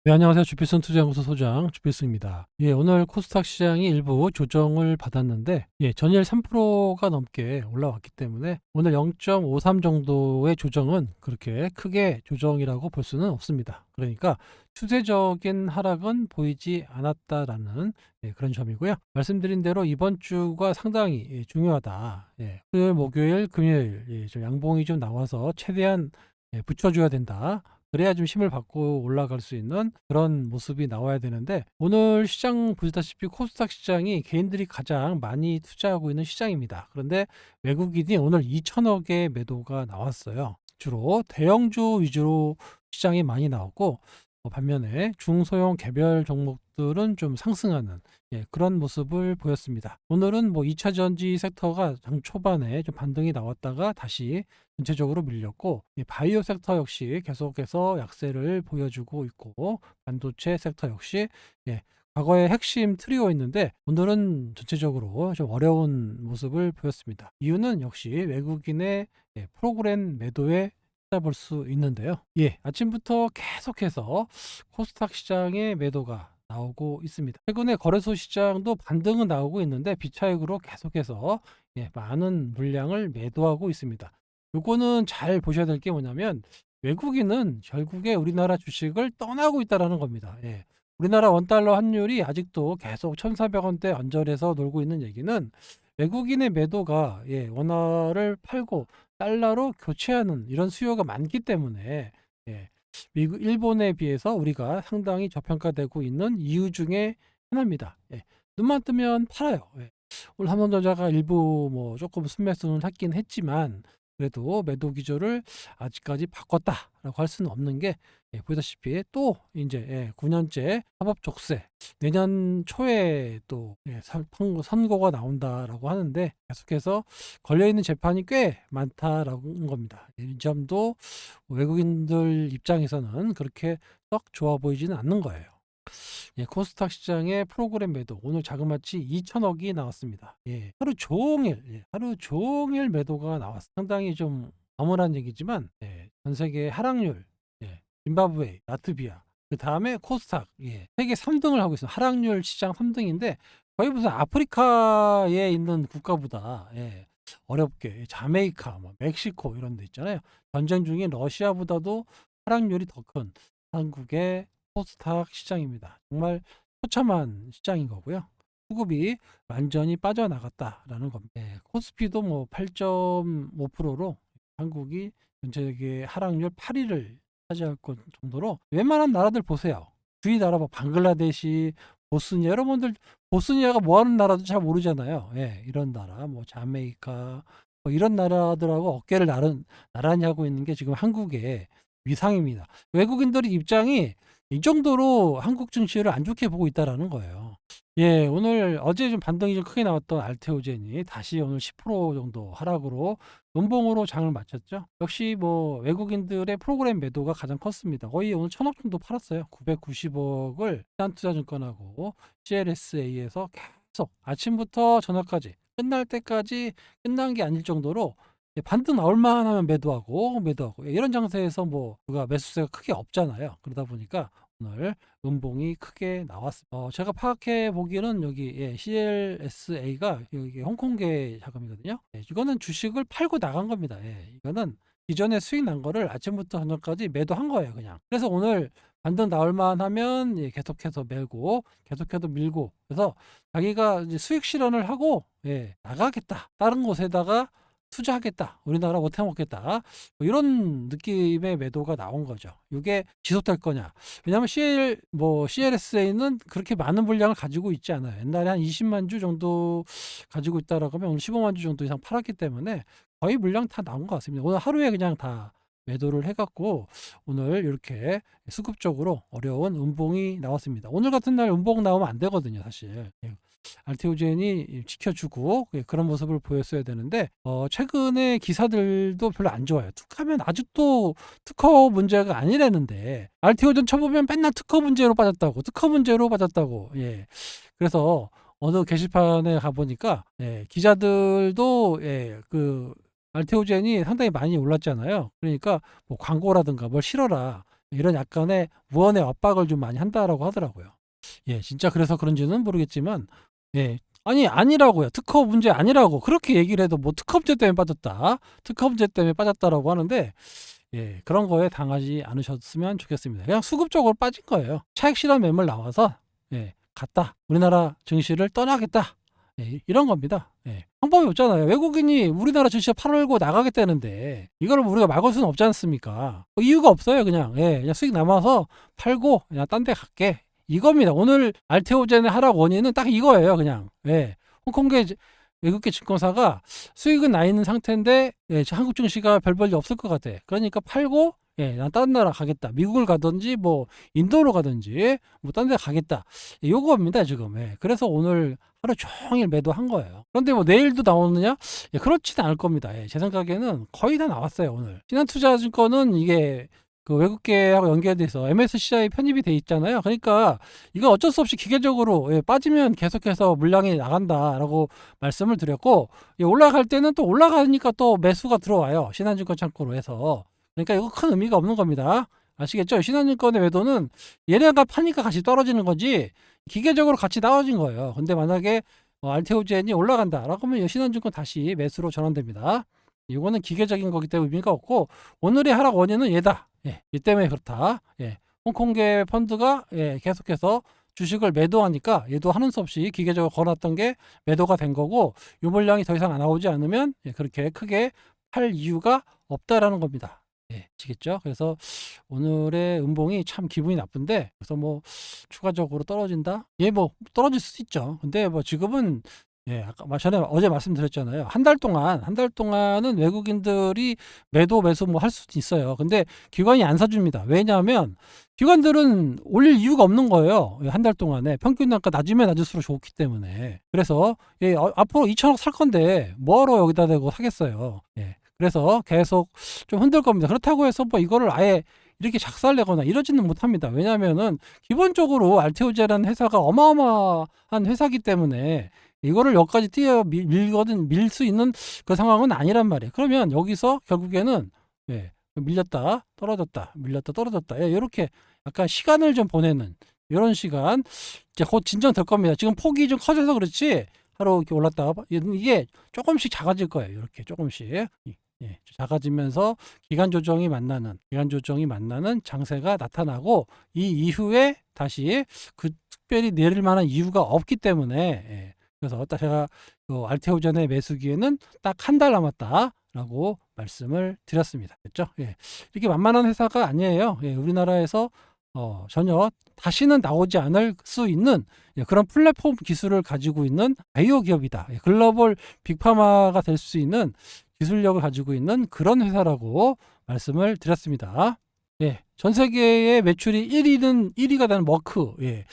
네, 안녕하세요. 주필승 투자연구소 소장 주필승입니다. 예, 오늘 코스닥 시장이 일부 조정을 받았는데, 전일 3%가 넘게 올라왔기 때문에 오늘 0.53 정도의 조정은 그렇게 크게 조정이라고 볼 수는 없습니다. 그러니까 추세적인 하락은 보이지 않았다라는 그런 점이고요. 말씀드린 대로 이번 주가 상당히 중요하다. 토요일, 목요일, 금요일 좀 양봉이 좀 나와서 최대한 붙여줘야 된다. 그래야 좀 힘을 받고 올라갈 수 있는 그런 모습이 나와야 되는데, 오늘 시장 보시다시피 코스닥 시장이 개인들이 가장 많이 투자하고 있는 시장입니다. 그런데 외국인이 오늘 2천억의 매도가 나왔어요. 주로 대형주 위주로 시장이 많이 나왔고, 반면에 중소형 개별 종목들은 좀 상승하는 그런 모습을 보였습니다. 오늘은 뭐 2차 전지 섹터가 장 초반에 좀 반등이 나왔다가 다시 전체적으로 밀렸고, 바이오 섹터 역시 계속해서 약세를 보여주고 있고, 반도체 섹터 역시 과거의 핵심 트리오였는데 오늘은 전체적으로 좀 어려운 모습을 보였습니다. 이유는 역시 외국인의 프로그램 매도에 찾아볼 수 있는데요. 아침부터 계속해서 코스닥 시장의 매도가 나오고 있습니다. 최근에 거래소 시장도 반등은 나오고 있는데 비차익으로 계속해서 많은 물량을 매도하고 있습니다. 요거는 잘 보셔야 될 게 뭐냐면, 외국인은 결국에 우리나라 주식을 떠나고 있다라는 겁니다. 우리나라 원달러 환율이 아직도 계속 1,400원대 언저리에서 놀고 있는 얘기는, 외국인의 매도가 원화를 팔고 달러로 교체하는 이런 수요가 많기 때문에 미국, 일본에 비해서 우리가 상당히 저평가되고 있는 이유 중에 하나입니다. 눈만 뜨면 팔아요. 오늘 삼성전자가 일부 뭐 조금 순매수는 했긴 했지만, 그래도 매도 기조를 아직까지 바꿨다라고 할 수는 없는 게, 보다시피 또 이제 9년째 사법 족쇄, 내년 초에 또 선고가 나온다라고 하는데, 계속해서 걸려있는 재판이 꽤 많다라는 겁니다. 이 점도 외국인들 입장에서는 그렇게 썩 좋아 보이지는 않는 거예요. 코스닥 시장의 프로그램 매도 오늘 자그마치 2천억이 나왔습니다. 하루 종일 매도가 나왔습니다. 상당히 좀 어머한 얘기지만, 전 세계 하락률, 짐바브웨, 라트비아, 그 다음에 코스닥, 세계 3등을 하고 있습니다. 하락률 시장 3등인데 거의 무슨 아프리카에 있는 국가보다 어렵게, 자메이카, 뭐 멕시코 이런 데 있잖아요. 전쟁 중인 러시아보다도 하락률이 더 큰 한국의 코스닥 시장입니다. 정말 처참한 시장인 거고요. 수급이 완전히 빠져나갔다라는 겁니다. 코스피도 뭐 8.5%로 한국이 전체 세계 하락률 8위를 차지할 것 정도로, 웬만한 나라들 보세요. 주위 나라 뭐 방글라데시, 보스니아, 여러분들 보스니아가 뭐 하는 나라도 잘 모르잖아요. 이런 나라, 뭐 자메이카, 뭐 이런 나라들하고 어깨를 나란히 하고 있는 게 지금 한국의 위상입니다. 외국인들의 입장이 이 정도로 한국 증시를 안 좋게 보고 있다라는 거예요. 오늘 어제 좀 반등이 좀 크게 나왔던 알테오젠이 다시 오늘 10% 정도 하락으로 음봉으로 장을 마쳤죠. 역시 뭐 외국인들의 프로그램 매도가 가장 컸습니다. 거의 오늘 1,000억 정도 팔았어요. 990억을 한투자증권하고 CLSA에서 계속 아침부터 저녁까지, 끝날 때까지 끝난 게 아닐 정도로 반등 나올 만하면 매도하고 이런 장세에서 뭐 누가 매수세가 크게 없잖아요. 그러다 보니까 오늘 음봉이 크게 나왔습니다. 제가 파악해 보기에는 여기 CLSA가 여기 홍콩계 자금이거든요. 이거는 주식을 팔고 나간 겁니다. 이거는 기존에 수익 난 거를 아침부터 저녁까지 매도한 거예요, 그냥. 그래서 오늘 반등 나올 만하면 계속해서 매고 계속해서 밀고, 그래서 자기가 이제 수익 실현을 하고 나가겠다, 다른 곳에다가 투자하겠다, 우리나라 못해 먹겠다, 뭐 이런 느낌의 매도가 나온 거죠. 이게 지속될 거냐? 왜냐하면 CLSA는 그렇게 많은 물량을 가지고 있지 않아요. 옛날에 한 20만 주 정도 가지고 있다라고 하면 오늘 15만 주 정도 이상 팔았기 때문에 거의 물량 다 나온 것 같습니다. 오늘 하루에 그냥 다 매도를 해갖고 오늘 이렇게 수급적으로 어려운 음봉이 나왔습니다. 오늘 같은 날 음봉 나오면 안 되거든요, 사실. 알테오젠이 지켜주고 그런 모습을 보였어야 되는데, 최근에 기사들도 별로 안 좋아요. 툭하면 아직도 특허 문제가 아니라는데, 알테오젠 쳐보면 맨날 특허 문제로 빠졌다고. 그래서 어느 게시판에 가보니까 기자들도 그 알테오젠이 상당히 많이 올랐잖아요. 그러니까 뭐 광고라든가 뭘 실어라, 이런 약간의 무언의 압박을 좀 많이 한다라고 하더라고요. 예, 진짜 그래서 그런지는 모르겠지만, 예, 아니 아니라고요. 특허 문제 아니라고 그렇게 얘기를 해도 뭐 특허 문제 때문에 빠졌다, 특허 문제 때문에 빠졌다라고 하는데, 예, 그런 거에 당하지 않으셨으면 좋겠습니다. 그냥 수급적으로 빠진 거예요. 차익 실현 매물 나와서, 예, 갔다. 우리나라 증시를 떠나겠다. 예, 이런 겁니다. 예, 방법이 없잖아요. 외국인이 우리나라 증시 팔고 나가겠다는데 이걸 우리가 막을 수는 없지 않습니까? 뭐 이유가 없어요. 그냥, 예, 그냥 수익 남아서 팔고 그냥 딴 데 갈게. 이겁니다. 오늘 알테오젠의 하락 원인은 딱 이거예요. 그냥, 예, 홍콩계 외국계 증권사가 수익은 나 있는 상태인데, 예, 한국 증시가 별 볼일 없을 것 같아. 그러니까 팔고, 예, 난 다른 나라 가겠다. 미국을 가든지 뭐 인도로 가든지 뭐 딴 데 가겠다. 예, 요겁니다 지금. 예, 그래서 오늘 하루 종일 매도한 거예요. 그런데 뭐 내일도 나오느냐? 예, 그렇지는 않을 겁니다. 예, 제 생각에는 거의 다 나왔어요 오늘. 신한투자증권은 이게 그 외국계하고 연계돼서 MSCI 편입이 돼 있잖아요. 그러니까 이거 어쩔 수 없이 기계적으로, 예, 빠지면 계속해서 물량이 나간다라고 말씀을 드렸고, 예, 올라갈 때는 또 올라가니까 또 매수가 들어와요. 신한증권 창고로 해서. 그러니까 이거 큰 의미가 없는 겁니다. 아시겠죠? 신한증권의 매도는 얘네가 파니까 같이 떨어지는 거지 기계적으로 같이 나와진 거예요. 근데 만약에 알테오젠이 올라간다 라고 하면 신한증권 다시 매수로 전환됩니다. 이거는 기계적인 거기 때문에 의미가 없고, 오늘의 하락 원인은 얘다. 예, 이 때문에 그렇다. 예, 홍콩계 펀드가, 예, 계속해서 주식을 매도하니까 얘도 하는 수 없이 기계적으로 걸어놨던 게 매도가 된 거고, 유물량이 더 이상 안 나오지 않으면, 예, 그렇게 크게 팔 이유가 없다라는 겁니다. 예, 아시겠죠? 그래서 오늘의 음봉이 참 기분이 나쁜데, 그래서 뭐 추가적으로 떨어진다? 예, 뭐 떨어질 수도 있죠. 근데 뭐 지금은, 예, 아까 전에 어제 말씀드렸잖아요. 한 달 동안은 외국인들이 매수 뭐 할 수도 있어요. 근데 기관이 안 사줍니다. 왜냐하면 기관들은 올릴 이유가 없는 거예요. 한 달 동안에 평균 단가 낮으면 낮을수록 좋기 때문에. 그래서, 예, 앞으로 2천억 살 건데 뭐하러 여기다 대고 사겠어요. 예, 그래서 계속 좀 흔들 겁니다. 그렇다고 해서 뭐 이거를 아예 이렇게 작살내거나 이러지는 못합니다. 왜냐하면은 기본적으로 알테오제라는 회사가 어마어마한 회사기 때문에 이거를 여기까지 밀 수 있는 그 상황은 아니란 말이에요. 그러면 여기서 결국에는, 예, 밀렸다 떨어졌다 밀렸다 떨어졌다, 예, 이렇게 약간 시간을 좀 보내는 이런 시간 이제 곧 진정될 겁니다. 지금 폭이 좀 커져서 그렇지 하루 이렇게 올랐다가 이게 조금씩 작아질 거예요. 이렇게 조금씩, 예, 작아지면서 기간 조정이 만나는 장세가 나타나고, 이 이후에 다시 그 특별히 내릴 만한 이유가 없기 때문에, 예, 그래서 딱 제가 알테오전의 매수기에는 딱 한 달 남았다라고 말씀을 드렸습니다. 그렇죠? 예, 이렇게 만만한 회사가 아니에요. 예, 우리나라에서 전혀 다시는 나오지 않을 수 있는, 예, 그런 플랫폼 기술을 가지고 있는 바이오 기업이다. 예, 글로벌 빅파마가 될 수 있는 기술력을 가지고 있는 그런 회사라고 말씀을 드렸습니다. 예, 전 세계의 매출이 1위가 되는 머크, 예,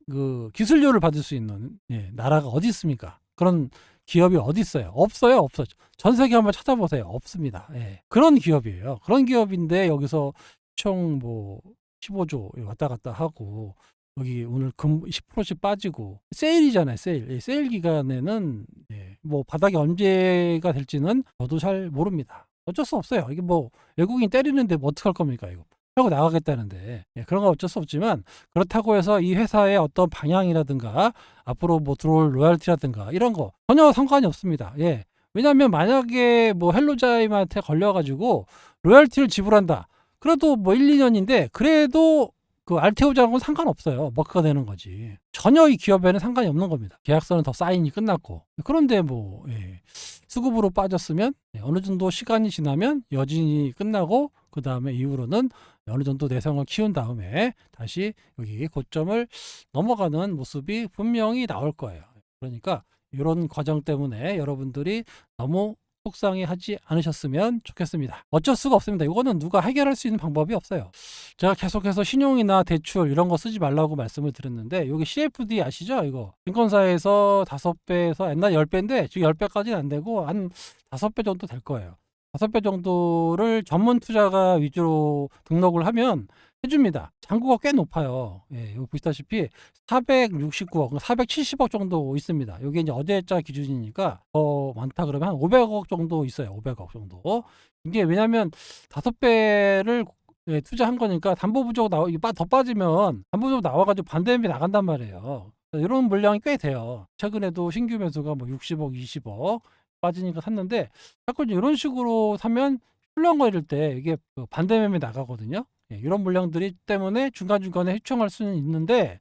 그 기술료를 받을 수 있는, 예, 나라가 어디 있습니까? 그런 기업이 어디 있어요? 없어요, 없어. 전 세계 한번 찾아보세요. 없습니다. 예, 그런 기업이에요. 그런 기업인데 여기서 총 뭐 15조 왔다 갔다 하고, 여기 오늘 10%씩 빠지고 세일이잖아요. 세일. 예, 세일 기간에는, 예, 뭐 바닥이 언제가 될지는 저도 잘 모릅니다. 어쩔 수 없어요. 이게 뭐 외국인 때리는데 뭐 어떡할 겁니까 이거. 하고 나가겠다는데, 예, 그런 건 어쩔 수 없지만, 그렇다고 해서 이 회사의 어떤 방향이라든가 앞으로 뭐 들어올 로열티라든가 이런 거 전혀 상관이 없습니다. 예, 왜냐하면 만약에 뭐 헬로자임한테 걸려가지고 로열티를 지불한다. 그래도 뭐 1, 2년인데 그래도 그 알테오자하고는 상관없어요. 머크가 되는 거지. 전혀 이 기업에는 상관이 없는 겁니다. 계약서는 더 사인이 끝났고. 그런데 뭐, 예, 수급으로 빠졌으면, 예, 어느 정도 시간이 지나면 여진이 끝나고 그 다음에 이후로는 어느 정도 내성을 키운 다음에 다시 여기 고점을 넘어가는 모습이 분명히 나올 거예요. 그러니까 이런 과정 때문에 여러분들이 너무 속상해하지 않으셨으면 좋겠습니다. 어쩔 수가 없습니다. 이거는 누가 해결할 수 있는 방법이 없어요. 제가 계속해서 신용이나 대출 이런 거 쓰지 말라고 말씀을 드렸는데, 여기 CFD 아시죠? 이거 증권사에서 5배에서 옛날 10배인데 지금 10배까지는 안 되고 한 5배 정도 될 거예요. 5배 정도를 전문 투자가 위주로 등록을 하면 해줍니다. 잔고가 꽤 높아요. 예, 여기 보시다시피 469억, 470억 정도 있습니다. 이게 이제 어제자 기준이니까 더 많다 그러면 한 500억 정도 있어요. 500억 정도. 이게 왜냐면 5배를, 예, 투자한 거니까 담보 부족 이게 더 빠지면 담보 부족 나와가지고 반대매매 나간단 말이에요. 이런 물량이 꽤 돼요. 최근에도 신규 매수가 뭐 60억, 20억 빠지니까 샀는데 자꾸 이런 식으로 사면 출렁거릴 때 이게 그 반대매매 나가거든요. 예, 이런 물량들이 때문에 중간중간에 휘청할 수는 있는데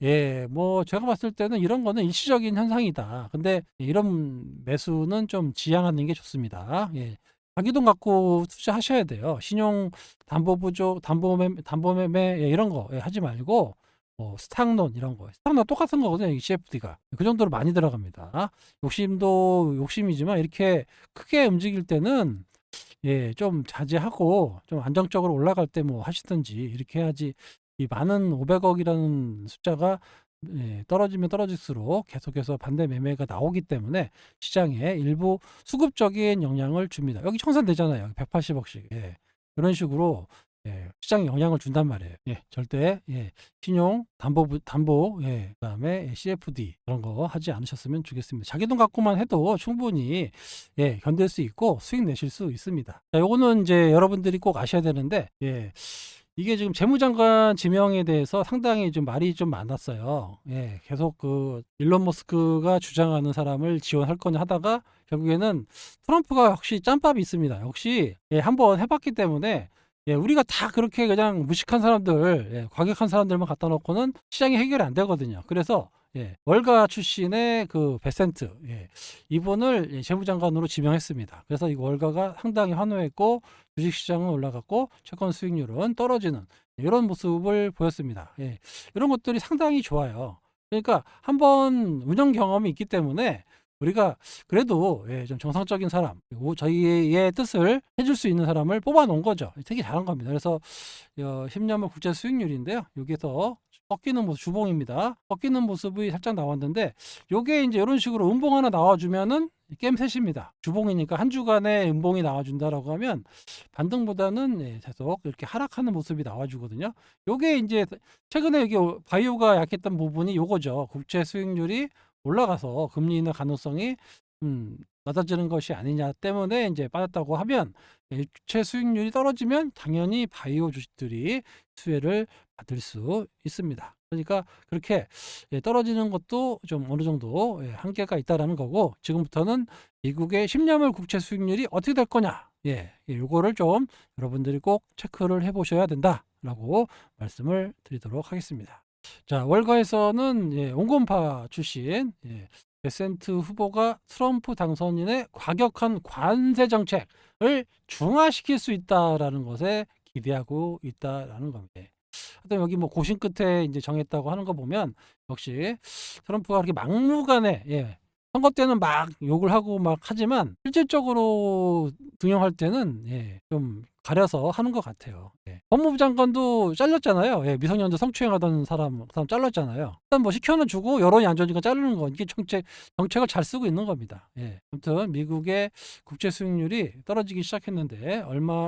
예, 뭐 제가 봤을 때는 이런 거는 일시적인 현상이다. 근데 이런 매수는 좀 지양하는 게 좋습니다. 예. 자기 돈 갖고 투자하셔야 돼요. 신용 담보 부족, 담보매매 예, 이런 거 예, 하지 말고 스탁론 이런 거. 스탁론 똑같은 거거든요. 이 CFD가. 그 정도로 많이 들어갑니다. 욕심도 욕심이지만 이렇게 크게 움직일 때는 예, 좀 자제하고 좀 안정적으로 올라갈 때 뭐 하시든지 이렇게 해야지 이 많은 500억이라는 숫자가 예, 떨어지면 떨어질수록 계속해서 반대 매매가 나오기 때문에 시장에 일부 수급적인 영향을 줍니다. 여기 청산되잖아요. 180억씩. 예. 이런 식으로 예, 시장에 영향을 준단 말이에요. 예, 절대 예, 신용 담보 예, 그다음에 CFD 그런 거 하지 않으셨으면 좋겠습니다. 자기 돈 갖고만 해도 충분히 예, 견딜 수 있고 수익 내실 수 있습니다. 자, 요거는 이제 여러분들이 꼭 아셔야 되는데 예, 이게 지금 재무장관 지명에 대해서 상당히 좀 말이 좀 많았어요. 예, 계속 그 일론 머스크가 주장하는 사람을 지원할 거냐 하다가 결국에는 트럼프가 역시 짬밥이 있습니다. 역시 예, 한번 해봤기 때문에 예, 우리가 다 그렇게 그냥 무식한 사람들, 예, 과격한 사람들만 갖다 놓고는 시장이 해결이 안 되거든요. 그래서 예, 월가 출신의 그 베센트 예, 이분을 예, 재무장관으로 지명했습니다. 그래서 이 월가가 상당히 환호했고 주식시장은 올라갔고 채권 수익률은 떨어지는 이런 모습을 보였습니다. 예, 이런 것들이 상당히 좋아요. 그러니까 한번 운영 경험이 있기 때문에 우리가 그래도 예, 좀 정상적인 사람, 그리고 저희의 뜻을 해줄 수 있는 사람을 뽑아 놓은 거죠. 되게 잘한 겁니다. 그래서 10년물 국제 수익률인데요. 여기서 꺾이는 모습, 주봉입니다. 꺾이는 모습이 살짝 나왔는데 요게 이제 이런 식으로 음봉 하나 나와주면은 게임 셋입니다. 주봉이니까 한 주간에 음봉이 나와준다라고 하면 반등보다는 예, 계속 이렇게 하락하는 모습이 나와주거든요. 요게 이제 최근에 여기 바이오가 약했던 부분이 요거죠. 국채 수익률이 올라가서 금리 인하 가능성이 낮아지는 것이 아니냐 때문에 이제 빠졌다고 하면 주채 수익률이 떨어지면 당연히 바이오 주식들이 수혜를 받을 수 있습니다. 그러니까 그렇게 예, 떨어지는 것도 좀 어느 정도 예, 한계가 있다라는 거고 지금부터는 미국의 10년물 국채 수익률이 어떻게 될 거냐 예, 요거를 좀 여러분들이 꼭 체크를 해보셔야 된다라고 말씀을 드리도록 하겠습니다. 자, 월가에서는 예, 온건파 출신 예, 베센트 후보가 트럼프 당선인의 과격한 관세 정책을 중화시킬 수 있다라는 것에 기대하고 있다라는 겁니다. 하여튼 여기 뭐 고심 끝에 이제 정했다고 하는 거 보면 역시 트럼프가 그렇게 막무가내 예, 선거 때는 막 욕을 하고 막 하지만 실질적으로 등용할 때는 예, 좀 가려서 하는 것 같아요. 예. 법무부 장관도 잘렸잖아요. 예, 미성년자 성추행하던 사람 잘랐잖아요. 일단 뭐 시켜는 주고 여론이 안 좋으니까 자르는 거 이게 정책을 잘 쓰고 있는 겁니다. 예. 아무튼 미국의 국채 수익률이 떨어지기 시작했는데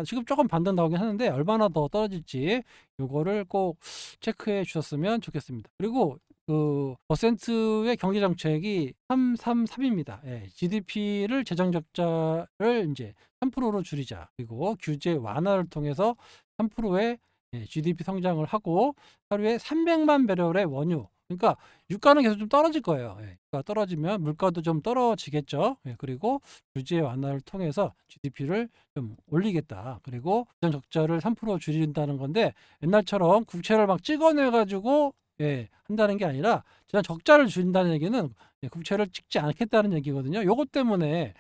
지금 조금 반등 나오긴 하는데 얼마나 더 떨어질지 요거를 꼭 체크해 주셨으면 좋겠습니다. 그리고 그 퍼센트의 경제 정책이 333입니다. 예, GDP를 재정 적자를 이제 3%로 줄이자. 그리고 규제 완화를 통해서 3%의 GDP 성장을 하고 하루에 300만 배럴의 원유. 그러니까 유가는 계속 좀 떨어질 거예요. 예, 유가 떨어지면 물가도 좀 떨어지겠죠. 예, 그리고 규제 완화를 통해서 GDP를 좀 올리겠다. 그리고 재정 적자를 3% 줄인다는 건데 옛날처럼 국채를 막 찍어내 가지고 예, 한다는 게 아니라 그냥 적자를 줄인다는 얘기는 예, 국채를 찍지 않겠다는 얘기거든요. 요것 때문에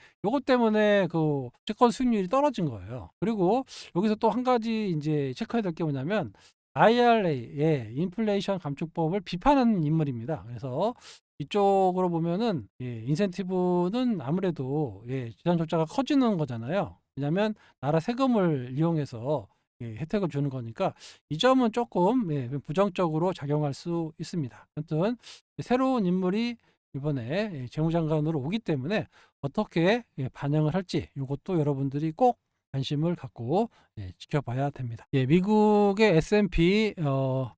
그 채권 수익률이 떨어진 거예요. 그리고 여기서 또 한 가지 이제 체크해야 될 게 뭐냐면 IRA의 인플레이션 감축법을 비판하는 인물입니다. 그래서 이쪽으로 보면은 예, 인센티브는 아무래도 예, 재정 적자가 커지는 거잖아요. 왜냐하면 나라 세금을 이용해서 예, 혜택을 주는 거니까 이 점은 조금 예, 부정적으로 작용할 수 있습니다. 아무튼 새로운 인물이 이번에 예, 재무장관으로 오기 때문에 어떻게 예, 반영을 할지 이것도 여러분들이 꼭 관심을 갖고 예, 지켜봐야 됩니다. 예, 미국의 S&P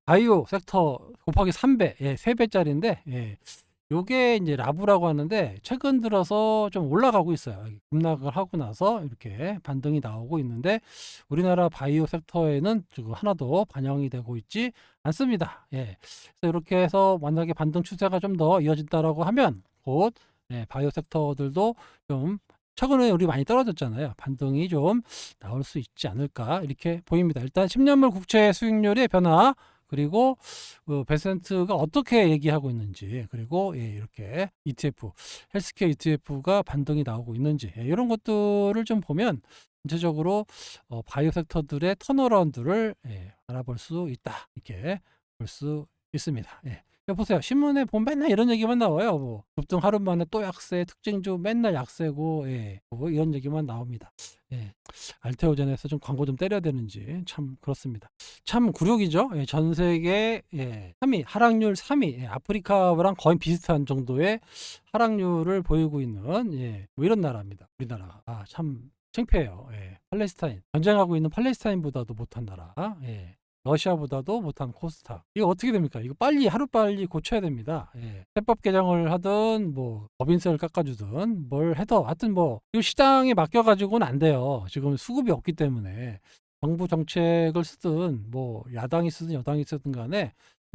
바이오 섹터 곱하기 3배, 예, 3배짜리인데 예, 요게 이제 라브라고 하는데 최근 들어서 좀 올라가고 있어요. 급락을 하고 나서 이렇게 반등이 나오고 있는데 우리나라 바이오 섹터에는 지금 하나도 반영이 되고 있지 않습니다. 예. 그래서 이렇게 해서 만약에 반등 추세가 좀 더 이어진다라고 하면 곧 바이오 섹터들도 좀 최근에 우리 많이 떨어졌잖아요. 반등이 좀 나올 수 있지 않을까 이렇게 보입니다. 일단 10년물 국채 수익률의 변화 그리고 베센트가 어떻게 얘기하고 있는지 그리고 이렇게 ETF 헬스케어 ETF가 반등이 나오고 있는지 이런 것들을 좀 보면 전체적으로 바이오 섹터들의 턴어라운드를 알아볼 수 있다 이렇게 볼 수 있습니다. 보세요. 신문에 보면 맨날 이런 얘기만 나와요. 뭐 급등 하루 만에 또 약세, 특징주 맨날 약세고, 뭐 이런 얘기만 나옵니다. 알테오젠에서 좀 광고 좀 때려야 되는지 참 그렇습니다. 참 굴욕이죠. 전 세계 3위, 하락률 3위, 아프리카랑 거의 비슷한 정도의 하락률을 보이고 있는 뭐 이런 나라입니다. 우리나라가 참 창피해요. 팔레스타인 전쟁하고 있는 팔레스타인보다도 못한 나라. 러시아보다도 못한 코스닥. 이거 어떻게 됩니까? 이거 빨리 하루빨리 고쳐야 됩니다. 세법 개정을 하든 뭐 법인세를 깎아주든 뭘 해도 하여튼 뭐 이거 시장에 맡겨가지고는 안 돼요. 지금 수급이 없기 때문에 정부 정책을 쓰든 뭐 야당이 쓰든 여당이 쓰든 간에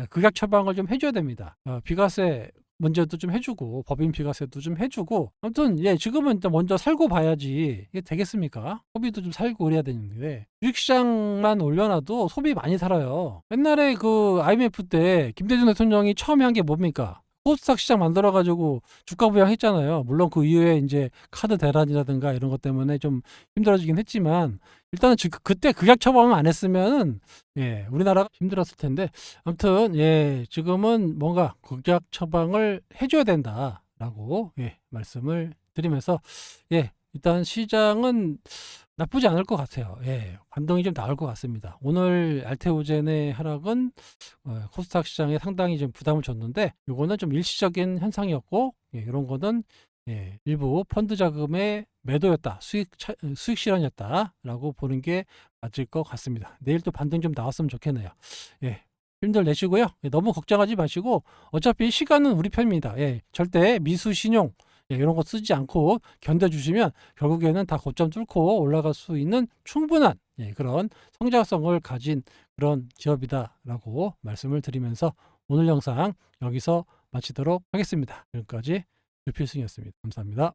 극약 처방을 좀 해줘야 됩니다. 비과세 문제도 좀 해주고 법인 비과세도 좀 해주고 아무튼 지금은 일단 먼저 살고 봐야지 이게 되겠습니까? 소비도 좀 살고 그래야 되는데 주식시장만 올려놔도 소비 많이 살아요. 옛날에 그 IMF 때 김대중 대통령이 처음에 한 게 뭡니까? 코스닥 시장 만들어가지고 주가 부양했잖아요. 물론 그 이후에 이제 카드 대란이라든가 이런 것 때문에 좀 힘들어지긴 했지만 일단은 그때 극약 처방을 안 했으면은 우리나라가 힘들었을 텐데 아무튼 지금은 뭔가 극약 처방을 해줘야 된다라고 말씀을 드리면서 일단 시장은 나쁘지 않을 것 같아요. 반등이 좀 나올 것 같습니다. 오늘 알테오젠의 하락은 코스닥 시장에 상당히 좀 부담을 줬는데 이거는 좀 일시적인 현상이었고 이런 거는 일부 펀드 자금의 매도였다. 수익 실현이었다라고 보는 게 맞을 것 같습니다. 내일 또 반등 좀 나왔으면 좋겠네요. 힘들 내시고요. 너무 걱정하지 마시고 어차피 시간은 우리 편입니다. 절대 미수 신용 이런 거 쓰지 않고 견뎌주시면 결국에는 다 고점 뚫고 올라갈 수 있는 충분한 그런 성장성을 가진 그런 기업이다라고 말씀을 드리면서 오늘 영상 여기서 마치도록 하겠습니다. 지금까지 주필승이었습니다. 감사합니다.